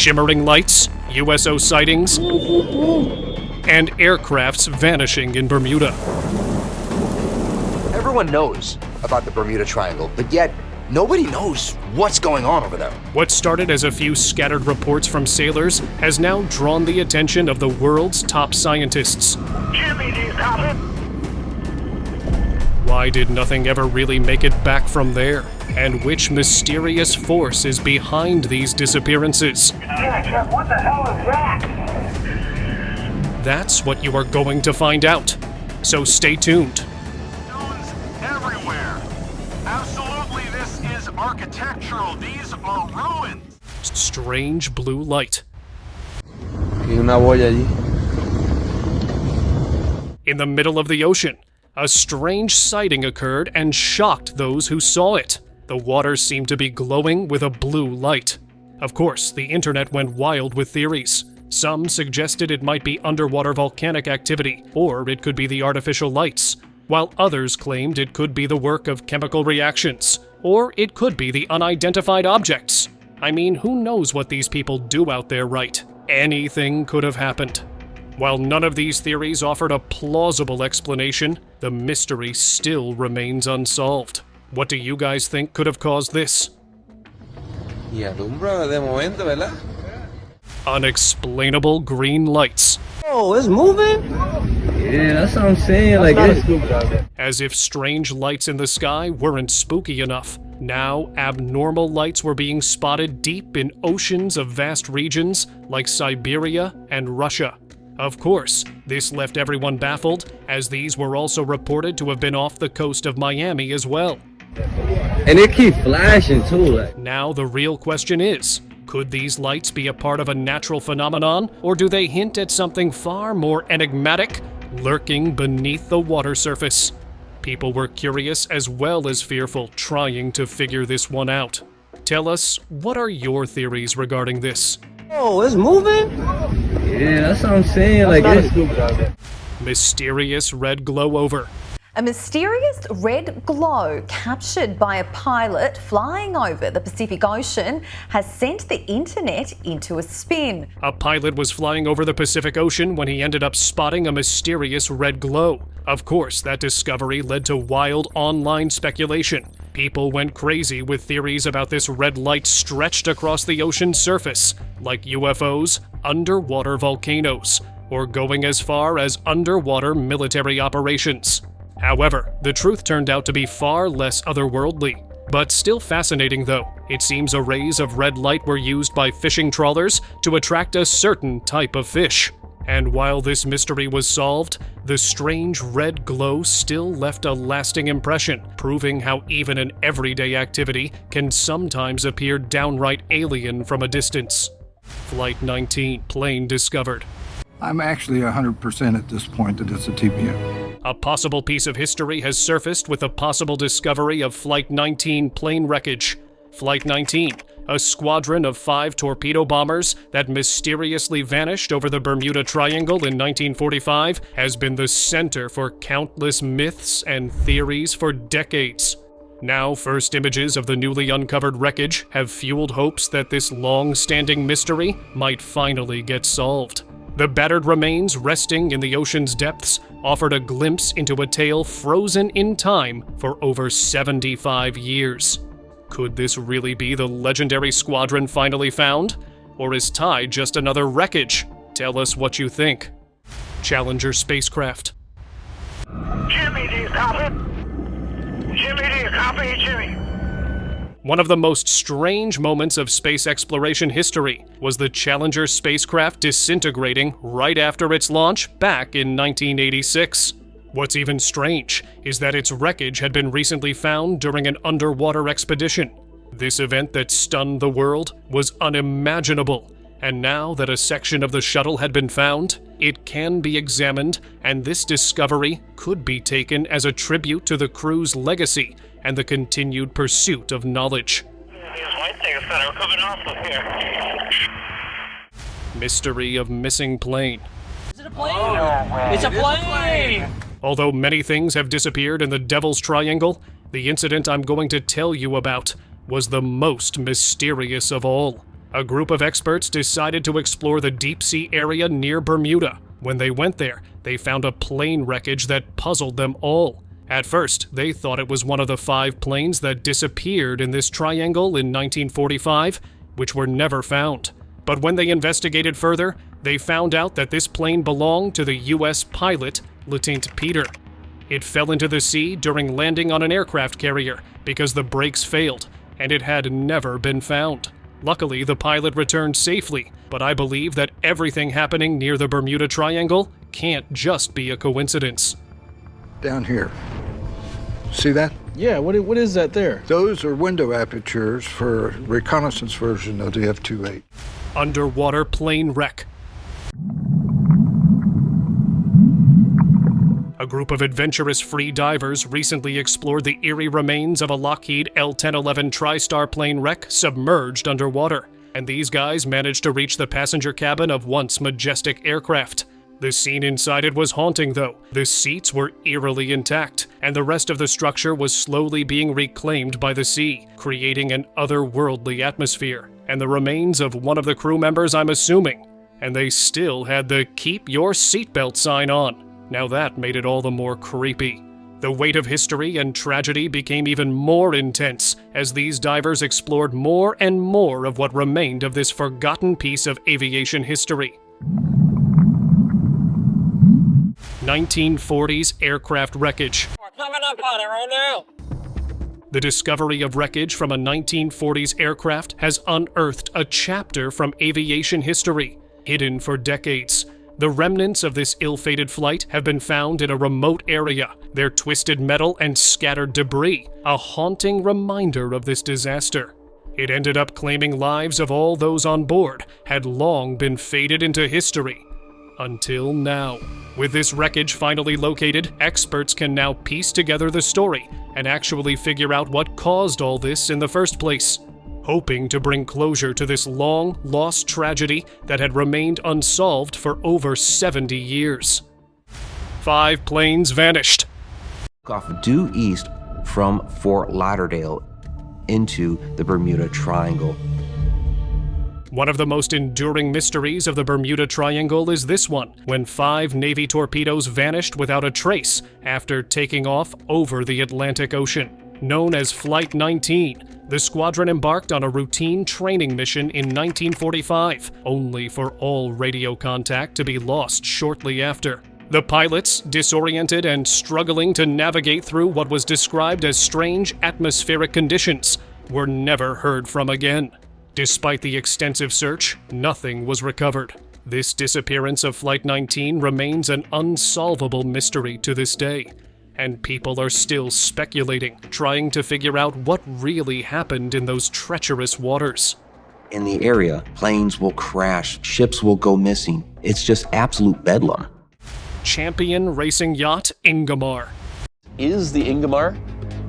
shimmering lights, USO sightings, and aircrafts vanishing in Bermuda. Everyone knows about the Bermuda Triangle, but yet nobody knows what's going on over there. What started as a few scattered reports from sailors has now drawn the attention of the world's top scientists. Jimmy, do you copy? Why did nothing ever really make it back from there? And which mysterious force is behind these disappearances? Yeah, Jeff, what the hell is that? That's what you are going to find out. So stay tuned. Stones everywhere. Absolutely, this is architectural. These are ruins. Strange blue light. Y una boya allí. In the middle of the ocean, a strange sighting occurred and shocked those who saw it. The water seemed to be glowing with a blue light. Of course, the internet went wild with theories. Some suggested it might be underwater volcanic activity, or it could be the artificial lights, while others claimed it could be the work of chemical reactions, or it could be the unidentified objects. I mean, who knows what these people do out there, right? Anything could have happened. While none of these theories offered a plausible explanation, the mystery still remains unsolved. What do you guys think could have caused this? Y alumbra de momento, ¿verdad? Unexplainable green lights. Oh, it's moving? Yeah, that's what I'm saying. Like this. As if strange lights in the sky weren't spooky enough. Now, abnormal lights were being spotted deep in oceans of vast regions like Siberia and Russia. Of course, this left everyone baffled, as these were also reported to have been off the coast of Miami as well. And it keep flashing too. Like. Now the real question is, could these lights be a part of a natural phenomenon, or do they hint at something far more enigmatic, lurking beneath the water surface? People were curious as well as fearful, trying to figure this one out. Tell us, what are your theories regarding this? Oh, it's moving? Yeah, that's what I'm saying. Like this. Mysterious red glow over. A mysterious red glow captured by a pilot flying over the Pacific Ocean has sent the internet into a spin. A pilot was flying over the Pacific Ocean when he ended up spotting a mysterious red glow. Of course, that discovery led to wild online speculation. People went crazy with theories about this red light stretched across the ocean's surface, like UFOs, underwater volcanoes, or going as far as underwater military operations. However, the truth turned out to be far less otherworldly. But still fascinating though, it seems arrays of red light were used by fishing trawlers to attract a certain type of fish. And while this mystery was solved, the strange red glow still left a lasting impression, proving how even an everyday activity can sometimes appear downright alien from a distance. Flight 19 plane discovered. I'm actually 100% at this point that it's a TPM. A possible piece of history has surfaced with the possible discovery of Flight 19 plane wreckage. Flight 19, a squadron of 5 torpedo bombers that mysteriously vanished over the Bermuda Triangle in 1945, has been the center for countless myths and theories for decades. Now, first images of the newly uncovered wreckage have fueled hopes that this long-standing mystery might finally get solved. The battered remains resting in the ocean's depths offered a glimpse into a tale frozen in time for over 75 years. Could this really be the legendary squadron finally found? Or is Tide just another wreckage? Tell us what you think. Challenger spacecraft. Jimmy, do you copy? Jimmy, do you copy, Jimmy? One of the most strange moments of space exploration history was the Challenger spacecraft disintegrating right after its launch back in 1986. What's even strange is that its wreckage had been recently found during an underwater expedition. This event that stunned the world was unimaginable, and now that a section of the shuttle had been found, it can be examined, and this discovery could be taken as a tribute to the crew's legacy and the continued pursuit of knowledge. Mystery of missing plane. Is it a plane? Oh, no way. It's a plane! Although many things have disappeared in the Devil's Triangle, the incident I'm going to tell you about was the most mysterious of all. a group of experts decided to explore the deep-sea area near Bermuda. When they went there, they found a plane wreckage that puzzled them all. At first, they thought it was one of the 5 planes that disappeared in this triangle in 1945, which were never found. But when they investigated further, they found out that this plane belonged to the U.S. pilot, Lieutenant Peter. It fell into the sea during landing on an aircraft carrier because the brakes failed, and it had never been found. Luckily, the pilot returned safely, but I believe that everything happening near the Bermuda Triangle can't just be a coincidence. Down here. See that? Yeah, what is that there? Those are window apertures for reconnaissance version of the F-28. Underwater plane wreck. A group of adventurous free divers recently explored the eerie remains of a Lockheed L-1011 TriStar plane wreck submerged underwater, and these guys managed to reach the passenger cabin of once majestic aircraft. The scene inside it was haunting, though. The seats were eerily intact, and the rest of the structure was slowly being reclaimed by the sea, creating an otherworldly atmosphere, and the remains of one of the crew members, I'm assuming. And they still had the "Keep Your Seatbelt" sign on. Now that made it all the more creepy. The weight of history and tragedy became even more intense as these divers explored more and more of what remained of this forgotten piece of aviation history. 1940s aircraft wreckage. We're coming up on it right now. The discovery of wreckage from a 1940s aircraft has unearthed a chapter from aviation history, hidden for decades. The remnants of this ill-fated flight have been found in a remote area, their twisted metal and scattered debris, a haunting reminder of this disaster. It ended up claiming lives of all those on board, had long been faded into history. Until now. With this wreckage finally located, experts can now piece together the story and actually figure out what caused all this in the first place, hoping to bring closure to this long-lost tragedy that had remained unsolved for over 70 years. 5 planes vanished. Off due east from Fort Lauderdale into the Bermuda Triangle. One of the most enduring mysteries of the Bermuda Triangle is this one, when 5 Navy torpedoes vanished without a trace after taking off over the Atlantic Ocean. Known as Flight 19, the squadron embarked on a routine training mission in 1945, only for all radio contact to be lost shortly after. The pilots, disoriented and struggling to navigate through what was described as strange atmospheric conditions, were never heard from again. Despite the extensive search, nothing was recovered. This disappearance of Flight 19 remains an unsolvable mystery to this day, and people are still speculating, trying to figure out what really happened in those treacherous waters. In the area, planes will crash, ships will go missing. It's just absolute bedlam. Champion racing yacht Ingomar. Is the Ingomar?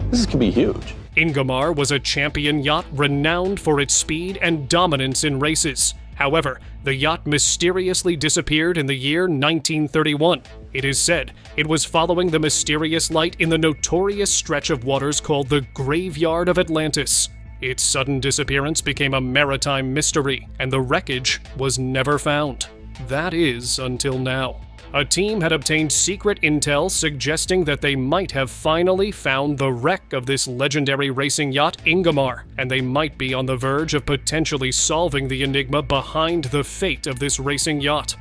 This could be huge. Ingomar was a champion yacht renowned for its speed and dominance in races. However, the yacht mysteriously disappeared in the year 1931. It is said it was following the mysterious light in the notorious stretch of waters called the Graveyard of Atlantis. Its sudden disappearance became a maritime mystery, and the wreckage was never found. That is, until now. A team had obtained secret intel suggesting that they might have finally found the wreck of this legendary racing yacht Ingomar, and they might be on the verge of potentially solving the enigma behind the fate of this racing yacht.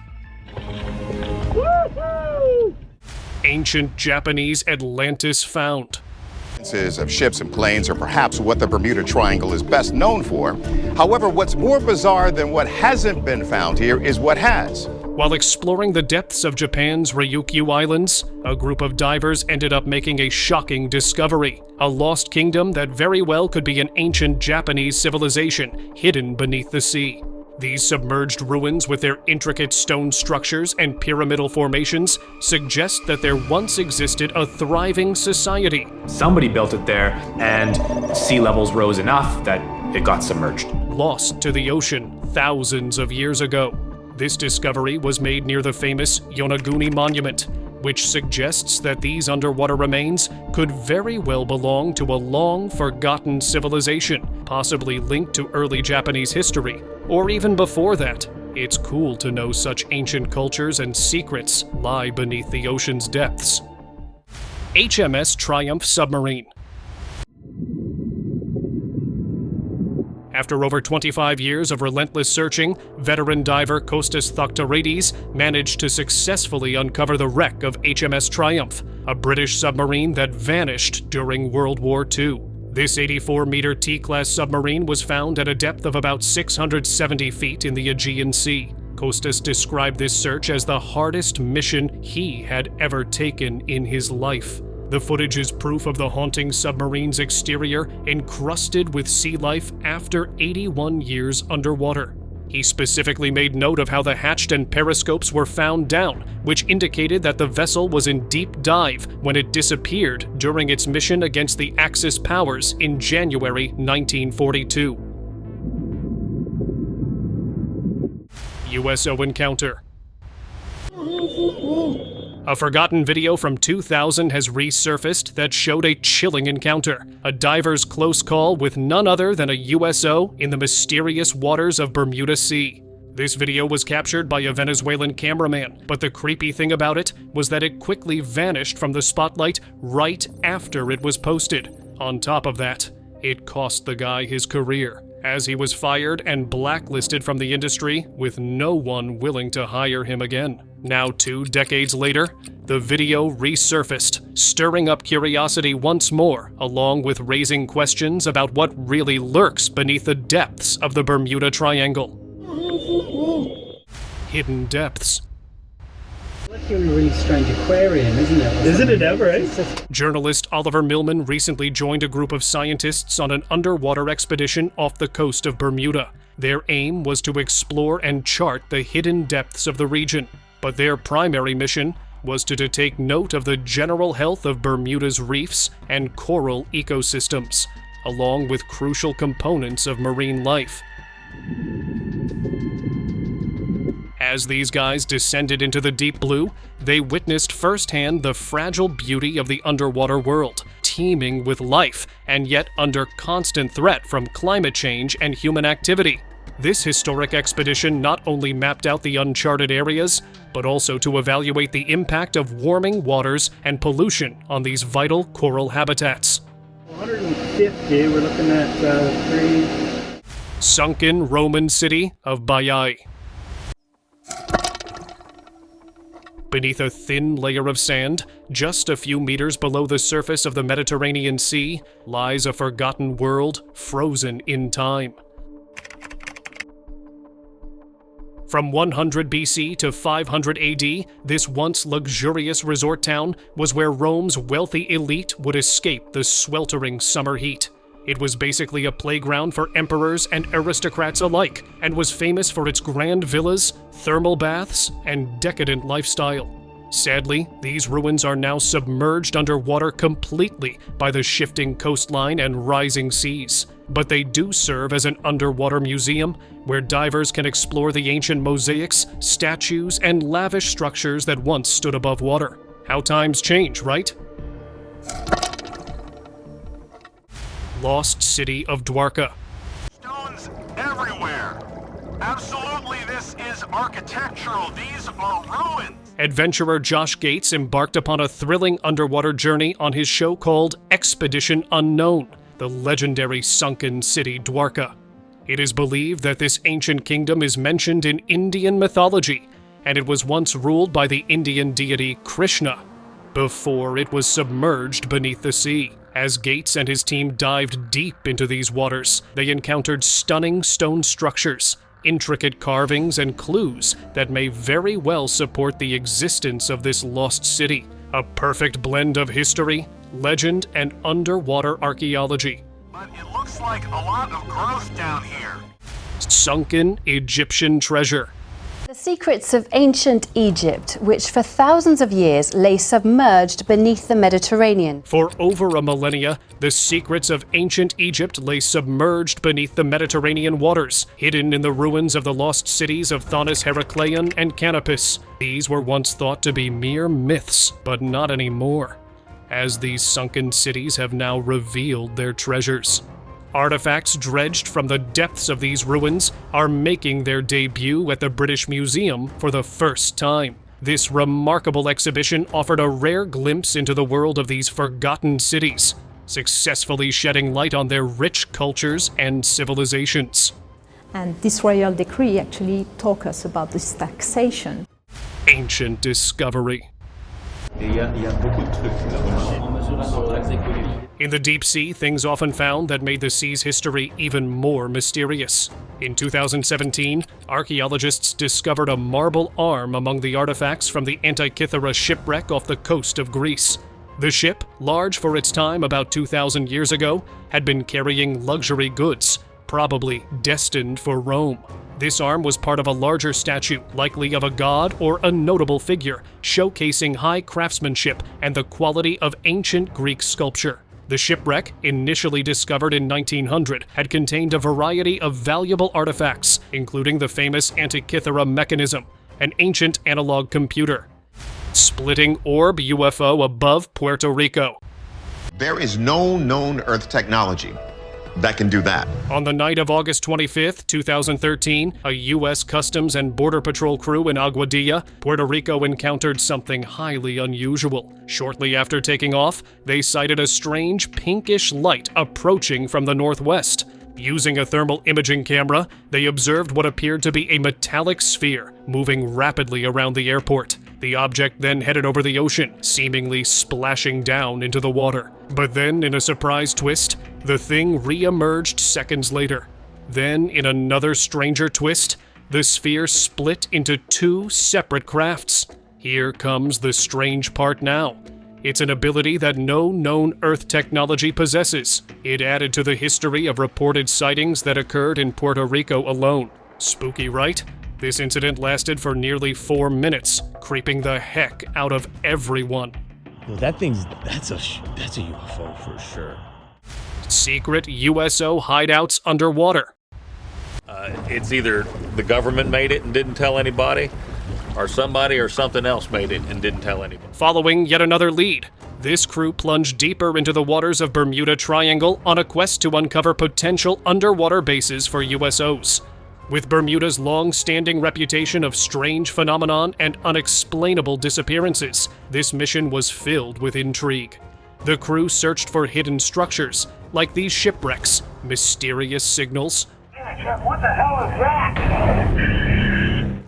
Woo-hoo! Ancient Japanese Atlantis found. Of ships and planes are perhaps what the Bermuda Triangle is best known for. However, what's more bizarre than what hasn't been found here is what has. While exploring the depths of Japan's Ryukyu Islands, a group of divers ended up making a shocking discovery, a lost kingdom that very well could be an ancient Japanese civilization hidden beneath the sea. These submerged ruins with their intricate stone structures and pyramidal formations suggest that there once existed a thriving society. Somebody built it there, and sea levels rose enough that it got submerged. Lost to the ocean thousands of years ago. This discovery was made near the famous Yonaguni Monument, which suggests that these underwater remains could very well belong to a long-forgotten civilization, possibly linked to early Japanese history, Or even before that. It's cool to know such ancient cultures and secrets lie beneath the ocean's depths. HMS Triumph submarine. After over 25 years of relentless searching, veteran diver Kostas Thaktaridis managed to successfully uncover the wreck of HMS Triumph, a British submarine that vanished during World War II. This 84-meter T-class submarine was found at a depth of about 670 feet in the Aegean Sea. Kostas described this search as the hardest mission he had ever taken in his life. The footage is proof of the haunting submarine's exterior encrusted with sea life after 81 years underwater. He specifically made note of how the hatch and periscopes were found down, which indicated that the vessel was in deep dive when it disappeared during its mission against the Axis powers in January 1942. USO encounter. A forgotten video from 2000 has resurfaced that showed a chilling encounter, a diver's close call with none other than a USO in the mysterious waters of Bermuda Sea. This video was captured by a Venezuelan cameraman, but the creepy thing about it was that it quickly vanished from the spotlight right after it was posted. On top of that, it cost the guy his career, as he was fired and blacklisted from the industry with no one willing to hire him again. Now 2 decades later, the video resurfaced, stirring up curiosity once more, along with raising questions about what really lurks beneath the depths of the Bermuda Triangle. Hidden depths. Like you're in a really strange aquarium, isn't it? Isn't it ever, eh? Journalist Oliver Millman recently joined a group of scientists on an underwater expedition off the coast of Bermuda. Their aim was to explore and chart the hidden depths of the region. But their primary mission was to take note of the general health of Bermuda's reefs and coral ecosystems, along with crucial components of marine life. As these guys descended into the deep blue, they witnessed firsthand the fragile beauty of the underwater world, teeming with life and yet under constant threat from climate change and human activity. This historic expedition not only mapped out the uncharted areas, but also to evaluate the impact of warming waters and pollution on these vital coral habitats. 150, we're looking at 3. Sunken Roman city of Baiae. Beneath a thin layer of sand, just a few meters below the surface of the Mediterranean Sea, lies a forgotten world frozen in time. From 100 BC to 500 AD, this once luxurious resort town was where Rome's wealthy elite would escape the sweltering summer heat. It was basically a playground for emperors and aristocrats alike, and was famous for its grand villas, thermal baths, and decadent lifestyle. Sadly, these ruins are now submerged underwater completely by the shifting coastline and rising seas. But they do serve as an underwater museum where divers can explore the ancient mosaics, statues, and lavish structures that once stood above water. How times change, right? Lost City of Dwarka. Stones everywhere. Absolutely, this is architectural. These are ruins. Adventurer Josh Gates embarked upon a thrilling underwater journey on his show called Expedition Unknown, the legendary sunken city Dwarka. It is believed that this ancient kingdom is mentioned in Indian mythology, and it was once ruled by the Indian deity Krishna, before it was submerged beneath the sea. As Gates and his team dived deep into these waters, they encountered stunning stone structures, intricate carvings, and clues that may very well support the existence of this lost city. A perfect blend of history, legend, and underwater archaeology. But it looks like a lot of growth down here. Sunken Egyptian treasure. The secrets of ancient Egypt, which for thousands of years lay submerged beneath the Mediterranean. For over a millennia, the secrets of ancient Egypt lay submerged beneath the Mediterranean waters, hidden in the ruins of the lost cities of Thonis Heracleion and Canopus. These were once thought to be mere myths, but not anymore, as these sunken cities have now revealed their treasures. Artifacts dredged from the depths of these ruins are making their debut at the British Museum for the first time. This remarkable exhibition offered a rare glimpse into the world of these forgotten cities, successfully shedding light on their rich cultures and civilizations. And this royal decree actually taught us about this taxation. Ancient discovery. In the deep sea, things often found that made the sea's history even more mysterious. In 2017, archaeologists discovered a marble arm among the artifacts from the Antikythera shipwreck off the coast of Greece. The ship, large for its time about 2,000 years ago, had been carrying luxury goods, probably destined for Rome. This arm was part of a larger statue, likely of a god or a notable figure, showcasing high craftsmanship and the quality of ancient Greek sculpture. The shipwreck, initially discovered in 1900, had contained a variety of valuable artifacts, including the famous Antikythera mechanism, an ancient analog computer, splitting orb UFO above Puerto Rico. There is no known Earth technology that can do that. On the night of August 25th, 2013, a U.S. Customs and Border Patrol crew in Aguadilla, Puerto Rico encountered something highly unusual. Shortly after taking off, they sighted a strange pinkish light approaching from the northwest. Using a thermal imaging camera, they observed what appeared to be a metallic sphere moving rapidly around the airport. The object then headed over the ocean, seemingly splashing down into the water. But then, in a surprise twist, the thing re-emerged seconds later. Then, in another stranger twist, the sphere split into two separate crafts. Here comes the strange part now. It's an ability that no known Earth technology possesses. It added to the history of reported sightings that occurred in Puerto Rico alone. Spooky, right? This incident lasted for nearly 4 minutes, creeping the heck out of everyone. That's a UFO for sure. Secret USO hideouts underwater. It's either the government made it and didn't tell anybody, or somebody or something else made it and didn't tell anybody. Following yet another lead, this crew plunged deeper into the waters of Bermuda Triangle on a quest to uncover potential underwater bases for USOs. With Bermuda's long-standing reputation of strange phenomenon and unexplainable disappearances, this mission was filled with intrigue. The crew searched for hidden structures, like these shipwrecks, mysterious signals, What the hell is that?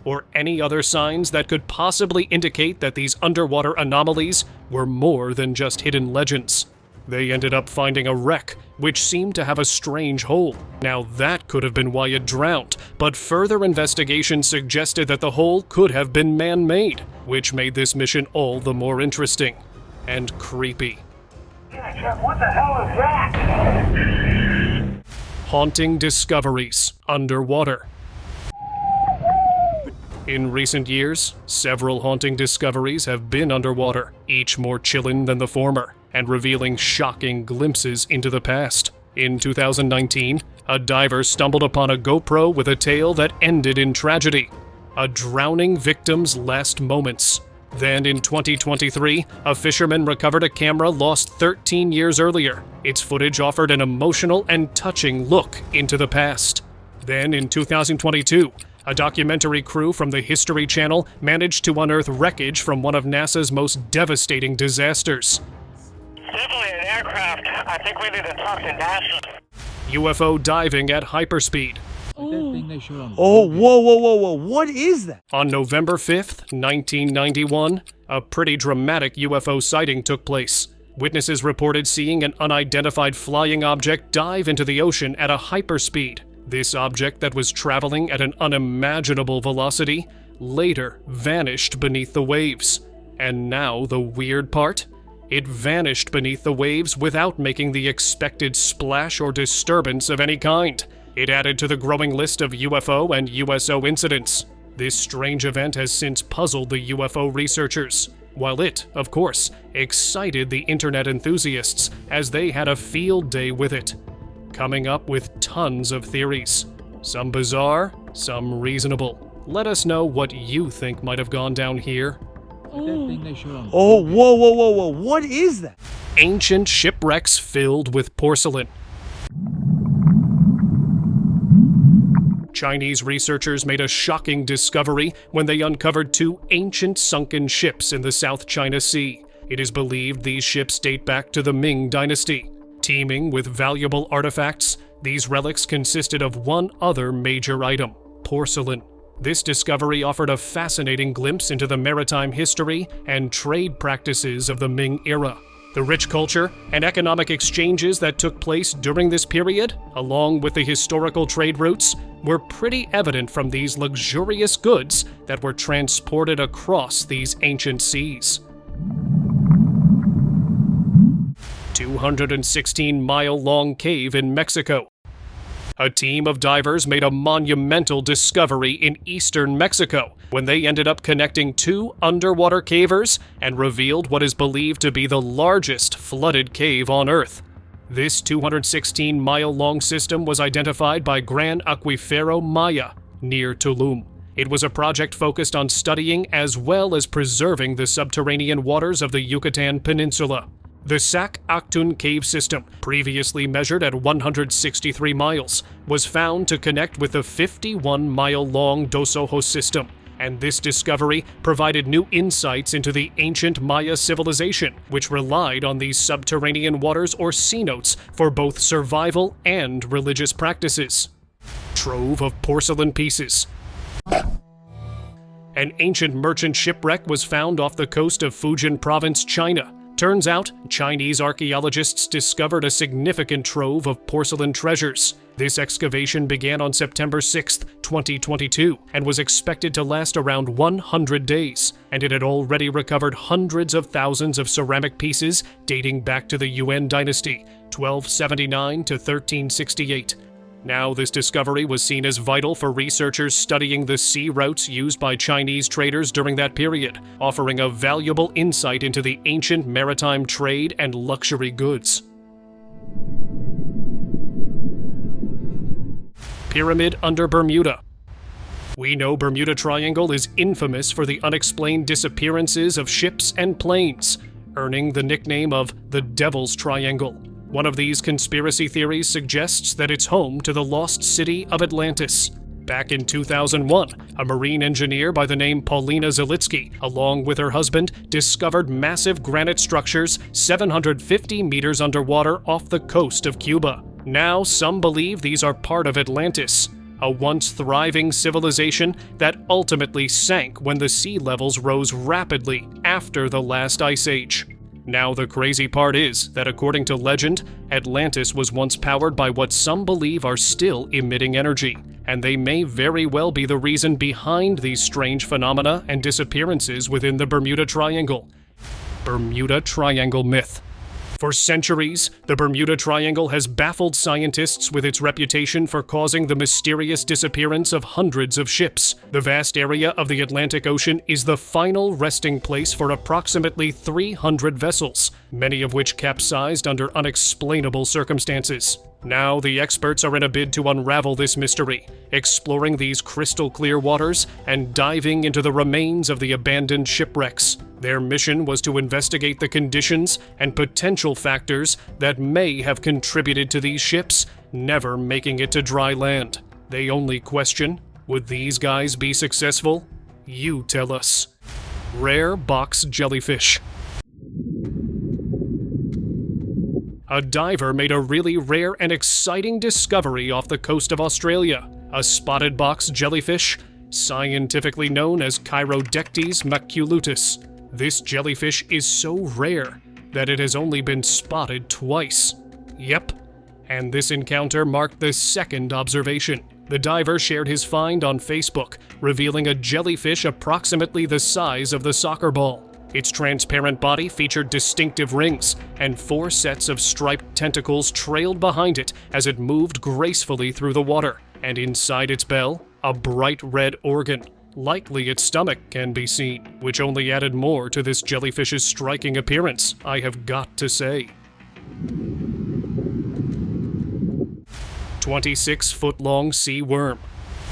or any other signs that could possibly indicate that these underwater anomalies were more than just hidden legends. They ended up finding a wreck, which seemed to have a strange hole. Now that could have been why it drowned, but further investigation suggested that the hole could have been man-made, which made this mission all the more interesting and creepy. What the hell is that? Haunting discoveries underwater. In recent years, several haunting discoveries have been underwater, each more chilling than the former, and revealing shocking glimpses into the past. In 2019, a diver stumbled upon a GoPro with a tale that ended in tragedy, a drowning victim's last moments. Then in 2023, a fisherman recovered a camera lost 13 years earlier. Its footage offered an emotional and touching look into the past. Then in 2022, a documentary crew from the History Channel managed to unearth wreckage from one of NASA's most devastating disasters. Definitely an aircraft. I think we need to talk to NASA. UFO diving at hyperspeed. Oh, whoa, what is that? On November 5th, 1991, a pretty dramatic UFO sighting took place. Witnesses reported seeing an unidentified flying object dive into the ocean at a hyperspeed. This object that was traveling at an unimaginable velocity later vanished beneath the waves. And now the weird part? It vanished beneath the waves without making the expected splash or disturbance of any kind. It added to the growing list of UFO and USO incidents. This strange event has since puzzled the UFO researchers, while it, of course, excited the internet enthusiasts as they had a field day with it, coming up with tons of theories. Some bizarre, some reasonable. Let us know what you think might have gone down here. Oh, whoa, what is that? Ancient shipwrecks filled with porcelain. Chinese researchers made a shocking discovery when they uncovered 2 ancient sunken ships in the South China Sea. It is believed these ships date back to the Ming Dynasty. Teeming with valuable artifacts, these relics consisted of one other major item: porcelain. This discovery offered a fascinating glimpse into the maritime history and trade practices of the Ming era. The rich culture and economic exchanges that took place during this period, along with the historical trade routes, were pretty evident from these luxurious goods that were transported across these ancient seas. 216-mile-long cave in Mexico. A team of divers made a monumental discovery in eastern Mexico when they ended up connecting 2 underwater cavers and revealed what is believed to be the largest flooded cave on Earth. This 216-mile-long system was identified by Gran Acuífero Maya, near Tulum. It was a project focused on studying as well as preserving the subterranean waters of the Yucatan Peninsula. The Sac Actun cave system, previously measured at 163 miles, was found to connect with the 51-mile-long Dos Ojos system, and this discovery provided new insights into the ancient Maya civilization, which relied on these subterranean waters or cenotes for both survival and religious practices. Trove of porcelain pieces. An ancient merchant shipwreck was found off the coast of Fujian Province, China. Turns out, Chinese archaeologists discovered a significant trove of porcelain treasures. This excavation began on September 6, 2022, and was expected to last around 100 days, and it had already recovered hundreds of thousands of ceramic pieces dating back to the Yuan dynasty, 1279 to 1368. Now, this discovery was seen as vital for researchers studying the sea routes used by Chinese traders during that period, offering a valuable insight into the ancient maritime trade and luxury goods. Pyramid under Bermuda. We know Bermuda Triangle is infamous for the unexplained disappearances of ships and planes, earning the nickname of the Devil's Triangle. One of these conspiracy theories suggests that it's home to the lost city of Atlantis. Back in 2001, a marine engineer by the name Paulina Zalitsky, along with her husband, discovered massive granite structures 750 meters underwater off the coast of Cuba. Now, some believe these are part of Atlantis, a once thriving civilization that ultimately sank when the sea levels rose rapidly after the last ice age. Now, the crazy part is that according to legend, Atlantis was once powered by what some believe are still emitting energy, and they may very well be the reason behind these strange phenomena and disappearances within the Bermuda Triangle. Bermuda Triangle myth. For centuries, the Bermuda Triangle has baffled scientists with its reputation for causing the mysterious disappearance of hundreds of ships. The vast area of the Atlantic Ocean is the final resting place for approximately 300 vessels, many of which capsized under unexplainable circumstances. Now, the experts are in a bid to unravel this mystery, exploring these crystal-clear waters and diving into the remains of the abandoned shipwrecks. Their mission was to investigate the conditions and potential factors that may have contributed to these ships never making it to dry land. They only question, would these guys be successful? You tell us. Rare box jellyfish. A diver made a really rare and exciting discovery off the coast of Australia. A spotted box jellyfish, scientifically known as Chirodectes maculatus. This jellyfish is so rare that it has only been spotted twice. Yep, and this encounter marked the second observation. The diver shared his find on Facebook, revealing a jellyfish approximately the size of the soccer ball. Its transparent body featured distinctive rings, and 4 sets of striped tentacles trailed behind it as it moved gracefully through the water. And inside its bell, a bright red organ. Likely its stomach can be seen, which only added more to this jellyfish's striking appearance, I have got to say. 26-foot-long sea worm.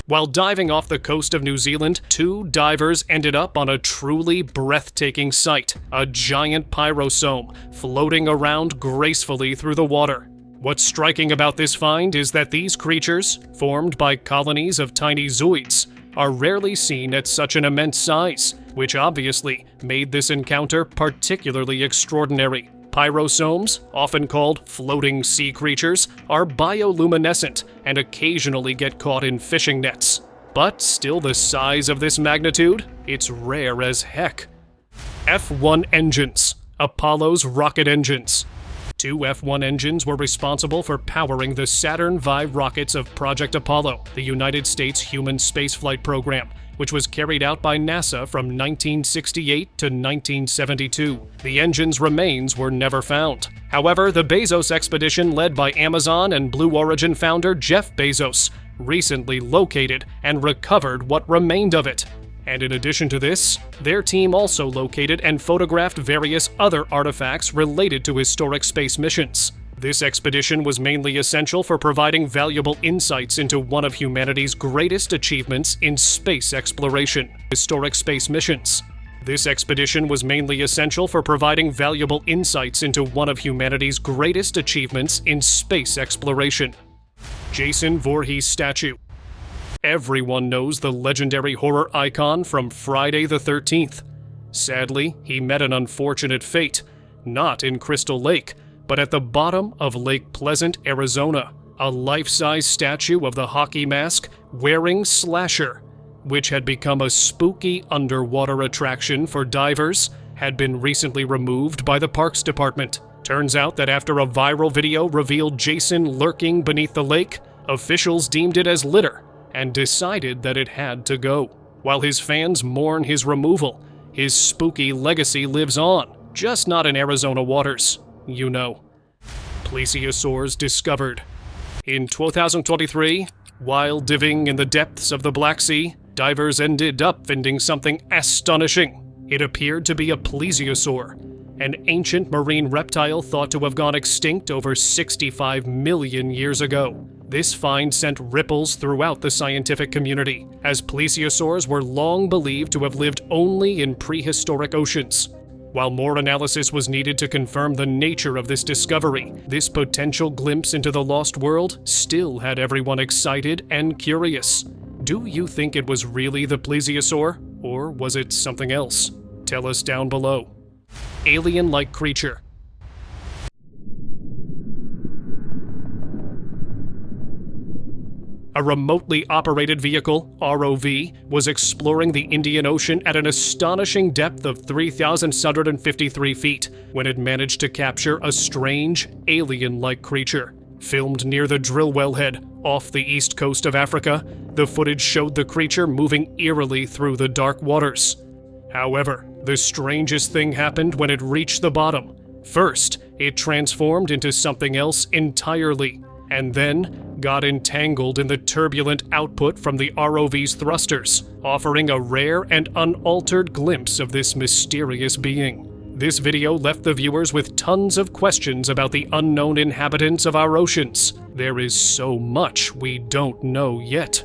While diving off the coast of New Zealand, 2 divers ended up on a truly breathtaking sight, a giant pyrosome floating around gracefully through the water. What's striking about this find is that these creatures, formed by colonies of tiny zooids, are rarely seen at such an immense size, which obviously made this encounter particularly extraordinary. Pyrosomes, often called floating sea creatures, are bioluminescent and occasionally get caught in fishing nets. But still the size of this magnitude, it's rare as heck. F-1 engines, Apollo's rocket engines. 2 F-1 engines were responsible for powering the Saturn V rockets of Project Apollo, the United States human spaceflight program, which was carried out by NASA from 1968 to 1972. The engine's remains were never found. However, the Bezos expedition led by Amazon and Blue Origin founder Jeff Bezos recently located and recovered what remained of it. And in addition to this, their team also located and photographed various other artifacts related to historic space missions. This expedition was mainly essential for providing valuable insights into one of humanity's greatest achievements in space exploration: historic space missions. This expedition was mainly essential for providing valuable insights into one of humanity's greatest achievements in space exploration. Jason Voorhees statue. Everyone knows the legendary horror icon from Friday the 13th. Sadly, he met an unfortunate fate, not in Crystal Lake, but at the bottom of Lake Pleasant, Arizona. A life-size statue of the hockey mask wearing Slasher, which had become a spooky underwater attraction for divers, had been recently removed by the Parks Department. Turns out that after a viral video revealed Jason lurking beneath the lake, officials deemed it as litter and decided that it had to go. While his fans mourn his removal, his spooky legacy lives on, just not in Arizona waters, you know. Plesiosaurs discovered. In 2023, while diving in the depths of the Black Sea, divers ended up finding something astonishing. It appeared to be a plesiosaur, an ancient marine reptile thought to have gone extinct over 65 million years ago. This find sent ripples throughout the scientific community, as plesiosaurs were long believed to have lived only in prehistoric oceans. While more analysis was needed to confirm the nature of this discovery, this potential glimpse into the lost world still had everyone excited and curious. Do you think it was really the plesiosaur, or was it something else? Tell us down below. Alien-like creature. A remotely operated vehicle, ROV, was exploring the Indian Ocean at an astonishing depth of 3,653 feet when it managed to capture a strange, alien-like creature. Filmed near the drill wellhead off the east coast of Africa, the footage showed the creature moving eerily through the dark waters. However, the strangest thing happened when it reached the bottom. First, it transformed into something else entirely, and then got entangled in the turbulent output from the ROV's thrusters, offering a rare and unaltered glimpse of this mysterious being. This video left the viewers with tons of questions about the unknown inhabitants of our oceans. There is so much we don't know yet.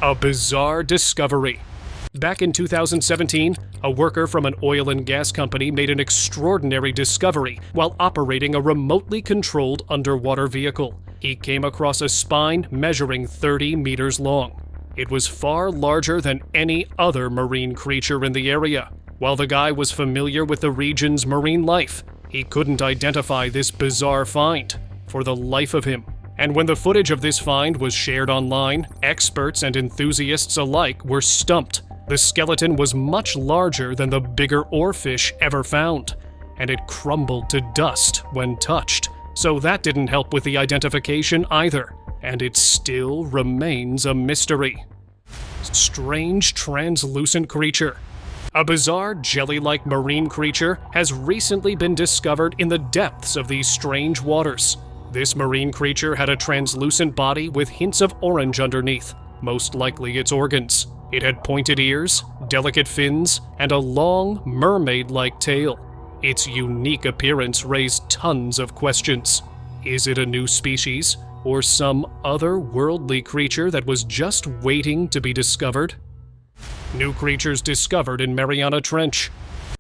A bizarre discovery. Back in 2017, a worker from an oil and gas company made an extraordinary discovery while operating a remotely controlled underwater vehicle. He came across a spine measuring 30 meters long. It was far larger than any other marine creature in the area. While the guy was familiar with the region's marine life, he couldn't identify this bizarre find for the life of him. And when the footage of this find was shared online, experts and enthusiasts alike were stumped. The skeleton was much larger than the bigger oarfish ever found, and it crumbled to dust when touched. So that didn't help with the identification either, and it still remains a mystery. Strange translucent creature. A bizarre jelly-like marine creature has recently been discovered in the depths of these strange waters. This marine creature had a translucent body with hints of orange underneath, most likely its organs. It had pointed ears, delicate fins, and a long, mermaid-like tail. Its unique appearance raised tons of questions. Is it a new species, or some otherworldly creature that was just waiting to be discovered? New creatures discovered in Mariana Trench.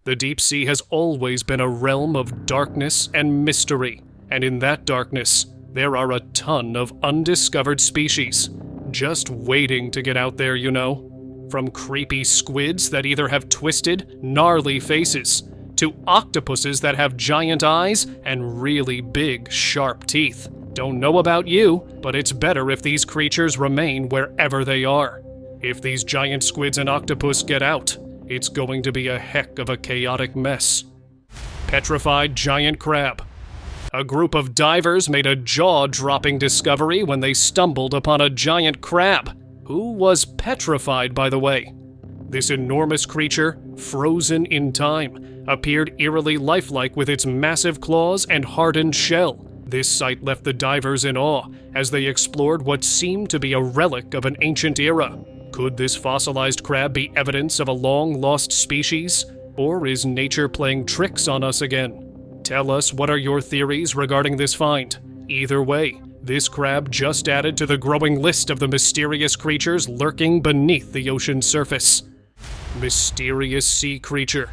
The deep sea has always been a realm of darkness and mystery, and in that darkness, there are a ton of undiscovered species, just waiting to get out there, you know. From creepy squids that either have twisted, gnarly faces, to octopuses that have giant eyes and really big, sharp teeth. Don't know about you, but it's better if these creatures remain wherever they are. If these giant squids and octopus get out, it's going to be a heck of a chaotic mess. Petrified giant crab. A group of divers made a jaw-dropping discovery when they stumbled upon a giant crab, who was petrified, by the way. This enormous creature, frozen in time, appeared eerily lifelike with its massive claws and hardened shell. This sight left the divers in awe as they explored what seemed to be a relic of an ancient era. Could this fossilized crab be evidence of a long-lost species? Or is nature playing tricks on us again? Tell us what are your theories regarding this find. Either way, this crab just added to the growing list of the mysterious creatures lurking beneath the ocean's surface. Mysterious sea creature.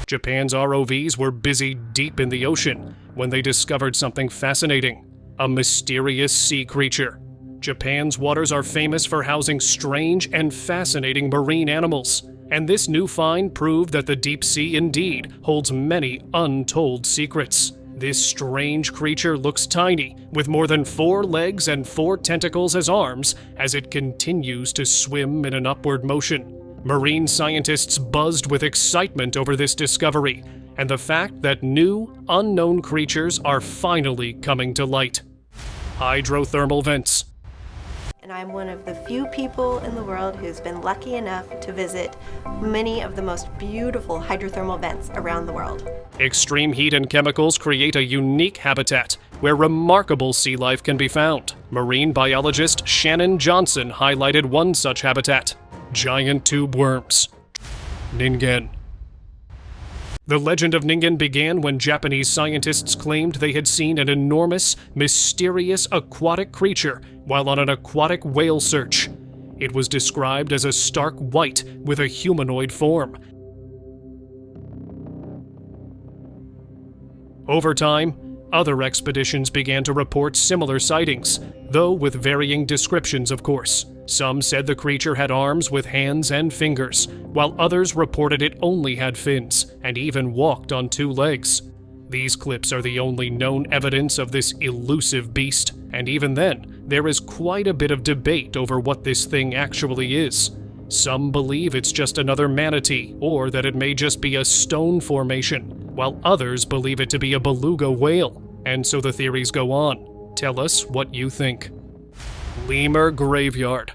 Japan's ROVs were busy deep in the ocean when they discovered something fascinating. A mysterious sea creature. Japan's waters are famous for housing strange and fascinating marine animals, and this new find proved that the deep sea indeed holds many untold secrets. This strange creature looks tiny, with more than 4 legs and 4 tentacles as arms as it continues to swim in an upward motion. Marine scientists buzzed with excitement over this discovery, and the fact that new, unknown creatures are finally coming to light. Hydrothermal vents. And I'm one of the few people in the world who's been lucky enough to visit many of the most beautiful hydrothermal vents around the world. Extreme heat and chemicals create a unique habitat where remarkable sea life can be found. Marine biologist Shannon Johnson highlighted one such habitat: giant tube worms. Ningen. The legend of Ningen began when Japanese scientists claimed they had seen an enormous, mysterious aquatic creature while on an aquatic whale search. It was described as a stark white with a humanoid form. Over time, other expeditions began to report similar sightings, though with varying descriptions, of course. Some said the creature had arms with hands and fingers, while others reported it only had fins and even walked on 2 legs. These clips are the only known evidence of this elusive beast, and even then, there is quite a bit of debate over what this thing actually is. Some believe it's just another manatee, or that it may just be a stone formation, while others believe it to be a beluga whale, and so the theories go on. Tell us what you think. Lemur graveyard.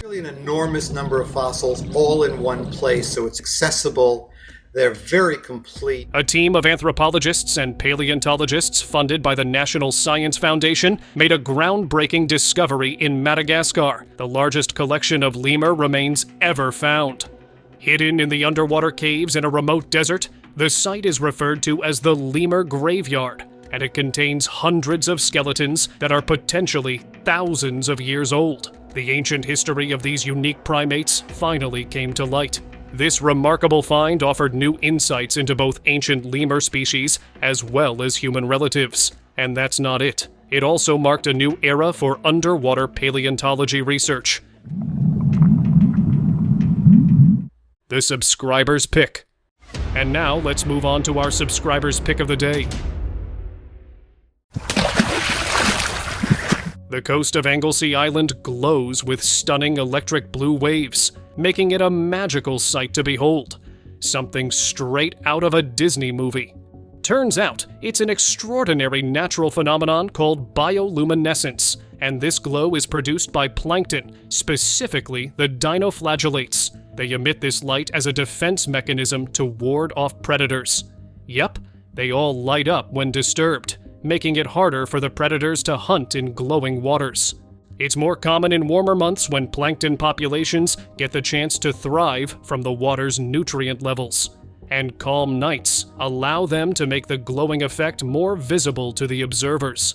Really an enormous number of fossils all in one place, so it's accessible. They're very complete. A team of anthropologists and paleontologists funded by the National Science Foundation made a groundbreaking discovery in Madagascar, the largest collection of lemur remains ever found. Hidden in the underwater caves in a remote desert, the site is referred to as the Lemur Graveyard, and it contains hundreds of skeletons that are potentially thousands of years old. The ancient history of these unique primates finally came to light. This remarkable find offered new insights into both ancient lemur species as well as human relatives. And that's not it. It also marked a new era for underwater paleontology research. The subscriber's pick. And now let's move on to our subscriber's pick of the day. The coast of Anglesey Island glows with stunning electric blue waves, making it a magical sight to behold. Something straight out of a Disney movie. Turns out, it's an extraordinary natural phenomenon called bioluminescence, and this glow is produced by plankton, specifically the dinoflagellates. They emit this light as a defense mechanism to ward off predators. Yep, they all light up when disturbed, making it harder for the predators to hunt in glowing waters. It's more common in warmer months when plankton populations get the chance to thrive from the water's nutrient levels. And calm nights allow them to make the glowing effect more visible to the observers.